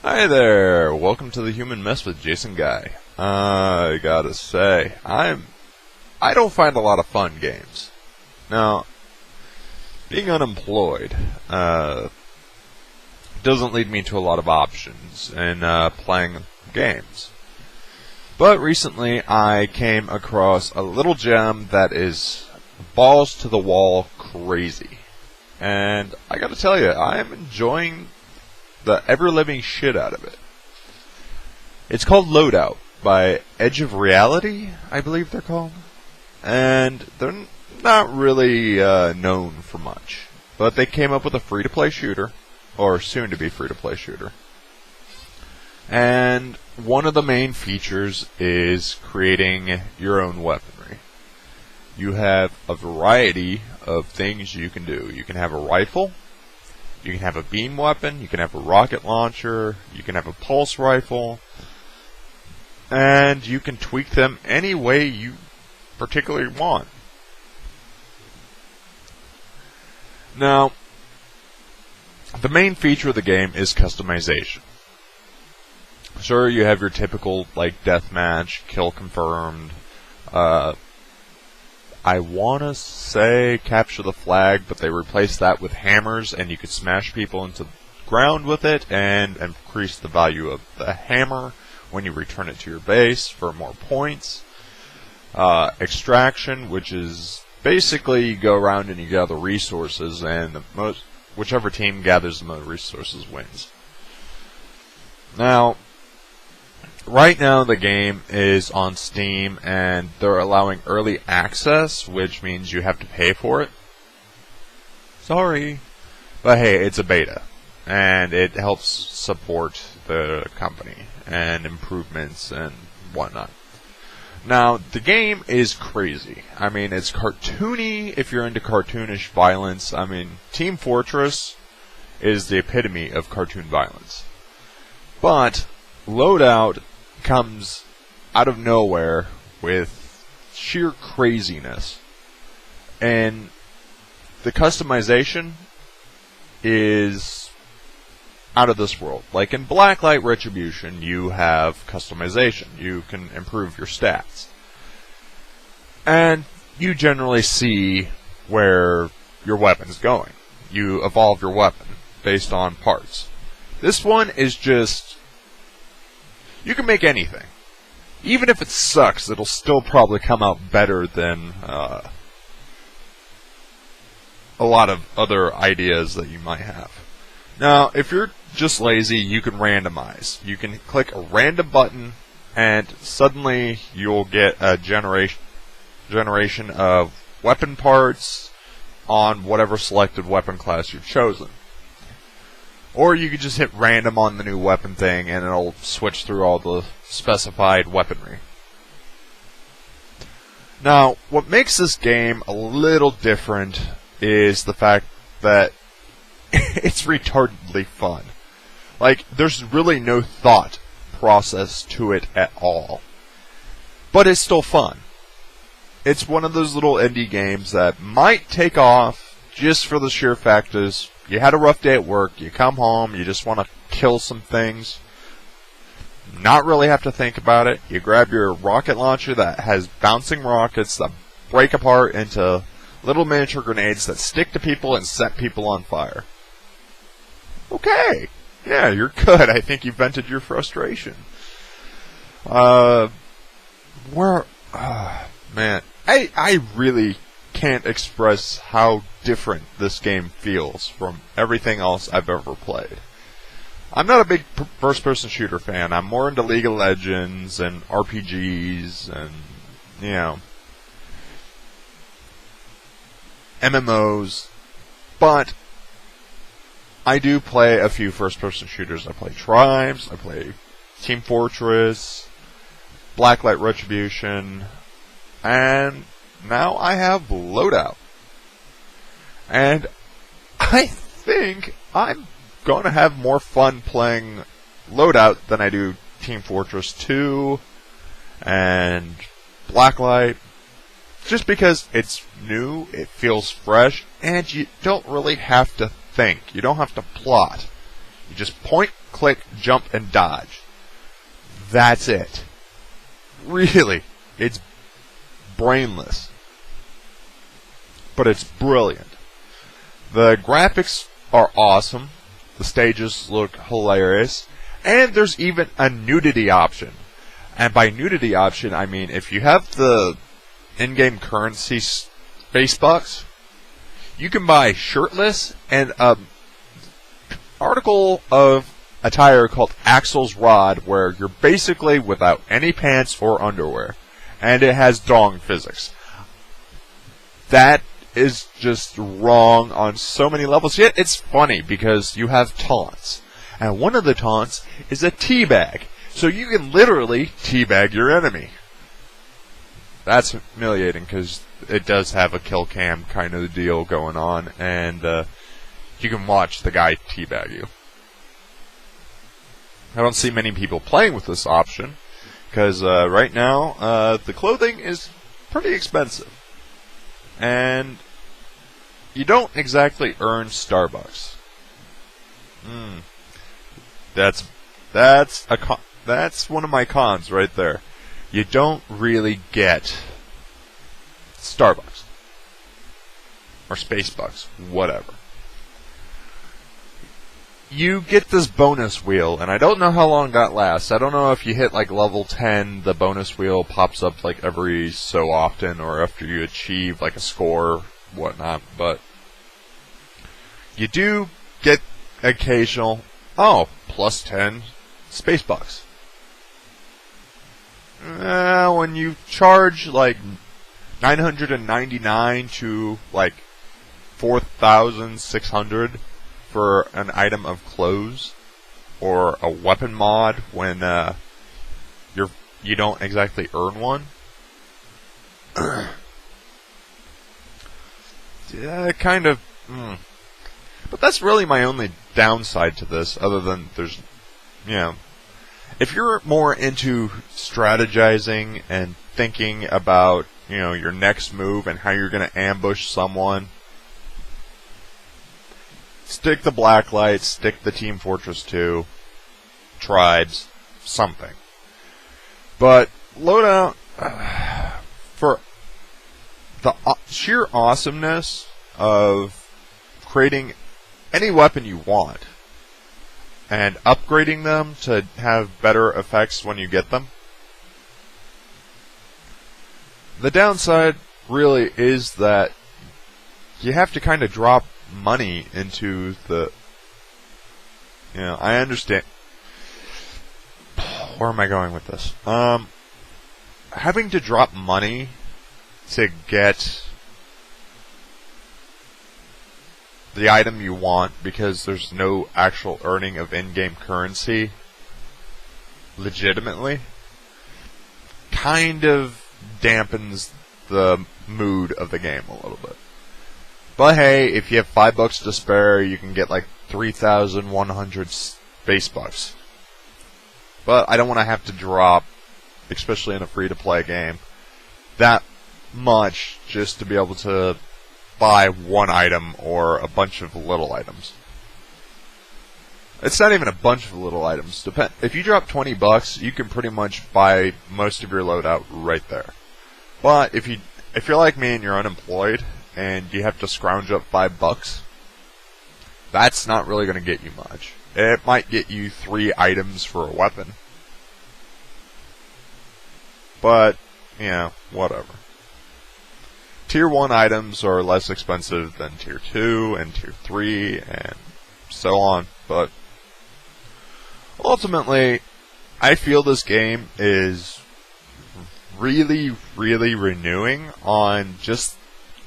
Hi there, welcome to the Human Mess with Jason Guy. I gotta say, I don't find a lot of fun games. Now, being unemployed doesn't lead me to a lot of options in playing games. But recently I came across a little gem that is balls to the wall crazy. And I gotta tell you, I am enjoying the ever-living shit out of it. It's called Loadout by Edge of Reality, I believe they're called. And they're not really known for much. But they came up with a free-to-play shooter, or soon-to-be free-to-play shooter. And one of the main features is creating your own weaponry. You have a variety of things you can do. You can have a rifle, you can have a beam weapon, you can have a rocket launcher, you can have a pulse rifle, and you can tweak them any way you particularly want. Now, the main feature of the game is customization. Sure, you have your typical, like, deathmatch, kill confirmed, I wanna say capture the flag, but they replaced that with hammers, and you could smash people into the ground with it, and increase the value of the hammer when you return it to your base for more points. Extraction, which is basically you go around and you gather resources, and whichever team gathers the most resources wins. Now, right now the game is on Steam and they're allowing early access, which means you have to pay for it. Sorry. But hey, it's a beta. And it helps support the company and improvements and whatnot. Now, the game is crazy. I mean, it's cartoony if you're into cartoonish violence. I mean, Team Fortress is the epitome of cartoon violence. But Loadout comes out of nowhere with sheer craziness. And the customization is out of this world. Like in Blacklight Retribution, you have customization. You can improve your stats. And you generally see where your weapon's going. You evolve your weapon based on parts. This one is just, you can make anything. Even if it sucks, it'll still probably come out better than a lot of other ideas that you might have. Now, if you're just lazy, you can randomize. You can click a random button, and suddenly you'll get a generation of weapon parts on whatever selected weapon class you've chosen. Or you could just hit random on the new weapon thing and it'll switch through all the specified weaponry. Now, what makes this game a little different is the fact that it's retardedly fun. Like, there's really no thought process to it at all. But it's still fun. It's one of those little indie games that might take off just for the sheer fact is, you had a rough day at work, you come home, you just want to kill some things, not really have to think about it. You grab your rocket launcher that has bouncing rockets that break apart into little miniature grenades that stick to people and set people on fire. Okay, yeah, you're good. I think you vented your frustration. Man, I really can't express how different this game feels from everything else I've ever played. I'm not a big first-person shooter fan. I'm more into League of Legends and RPGs and, you know, MMOs. But I do play a few first-person shooters. I play Tribes, I play Team Fortress, Blacklight Retribution, and now I have Loadout. And I think I'm going to have more fun playing Loadout than I do Team Fortress 2 and Blacklight. Just because it's new, it feels fresh, and you don't really have to think. You don't have to plot. You just point, click, jump, and dodge. That's it. Really, it's brainless. But it's brilliant. The graphics are awesome. The stages look hilarious. And there's even a nudity option. And by nudity option, I mean if you have the in-game currency space bucks, you can buy shirtless and an article of attire called Axel's Rod, where you're basically without any pants or underwear. And it has dong physics. That is just wrong on so many levels. Yet it's funny because you have taunts. And one of the taunts is a teabag. So you can literally teabag your enemy. That's humiliating because it does have a kill cam kind of deal going on. And you can watch the guy teabag you. I don't see many people playing with this option. Because right now, the clothing is pretty expensive. And you don't exactly earn Starbucks. That's one of my cons right there. You don't really get Starbucks or Spacebucks, whatever. You get this bonus wheel, and I don't know how long that lasts. I don't know if you hit like level 10, the bonus wheel pops up like every so often, or after you achieve like a score, whatnot. But you do get occasional, plus 10 space bucks. When you charge like 999 to like 4,600 for an item of clothes or a weapon mod when you don't exactly earn one. Yeah, kind of. But that's really my only downside to this, other than there's, if you're more into strategizing and thinking about, your next move and how you're going to ambush someone, stick the Blacklight, stick the Team Fortress 2, Tribes, something. But Loadout, for the sheer awesomeness of creating any weapon you want and upgrading them to have better effects when you get them, the downside really is that you have to kind of drop money into the, I understand. Where am I going with this? Having to drop money to get the item you want because there's no actual earning of in-game currency legitimately kind of dampens the mood of the game a little bit. But hey, if you have $5 to spare, you can get like 3,100 space bucks. But I don't want to have to drop, especially in a free-to-play game, that much just to be able to buy one item or a bunch of little items. It's not even a bunch of little items. If you drop $20, you can pretty much buy most of your loadout right there. But if you're like me and you're unemployed and you have to scrounge up $5, that's not really going to get you much. It might get you 3 items for a weapon. But, whatever. Tier 1 items are less expensive than Tier 2 and Tier 3 and so on. But ultimately, I feel this game is really, really renewing on just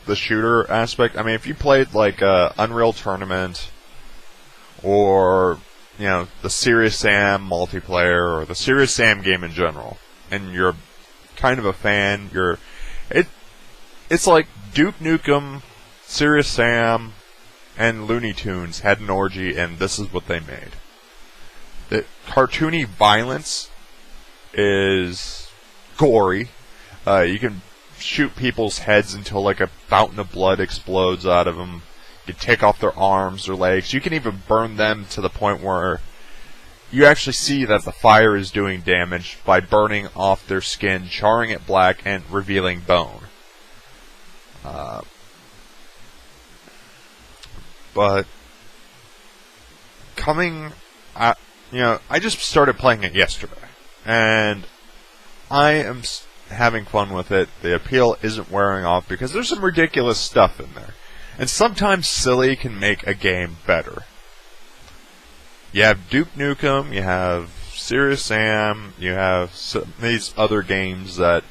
the shooter aspect. I mean, if you played like Unreal Tournament or, the Serious Sam multiplayer or the Serious Sam game in general, and you're kind of a fan, it's like Duke Nukem, Serious Sam, and Looney Tunes had an orgy, and this is what they made. The cartoony violence is gory. You can shoot people's heads until like a fountain of blood explodes out of them. You take off their arms or legs. You can even burn them to the point where you actually see that the fire is doing damage by burning off their skin, charring it black, and revealing bone. But I just started playing it yesterday, and I am having fun with it. The appeal isn't wearing off because there's some ridiculous stuff in there. And sometimes silly can make a game better. You have Duke Nukem, you have Serious Sam, you have these other games that,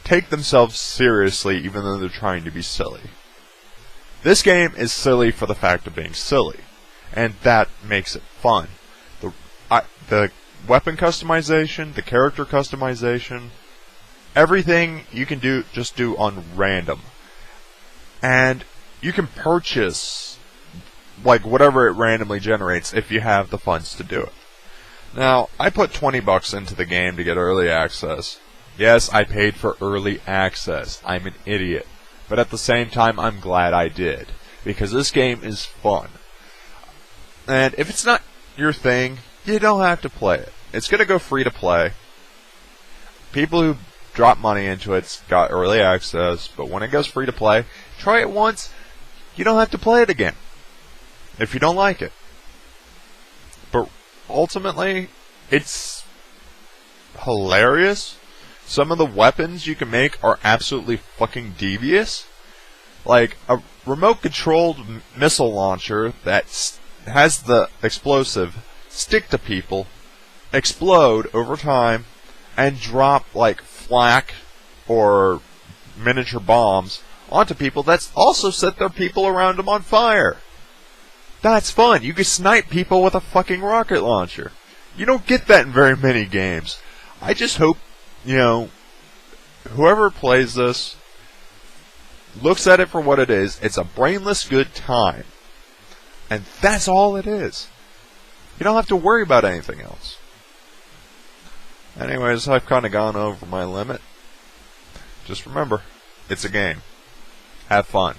take themselves seriously even though they're trying to be silly. This game is silly for the fact of being silly, and that makes it fun. The weapon customization, the character customization, everything you can just do on random. And you can purchase whatever it randomly generates if you have the funds to do it. Now, I put $20 into the game to get early access. Yes, I paid for early access. I'm an idiot. But at the same time, I'm glad I did. Because this game is fun. And if it's not your thing, you don't have to play it. It's going to go free to play. People who drop money into it's got early access, but when it goes free to play, try it once. You don't have to play it again if you don't like it. But ultimately, it's hilarious. Some of the weapons you can make are absolutely fucking devious. Like a remote-controlled missile launcher that has the explosive stick to people, explode over time, and drop flak or miniature bombs onto people that's also set their people around them on fire. That's fun. You can snipe people with a fucking rocket launcher. You don't get that in very many games. I just hope, whoever plays this looks at it for what it is. It's a brainless good time. And that's all it is. You don't have to worry about anything else. Anyways, I've kind of gone over my limit. Just remember, it's a game. Have fun.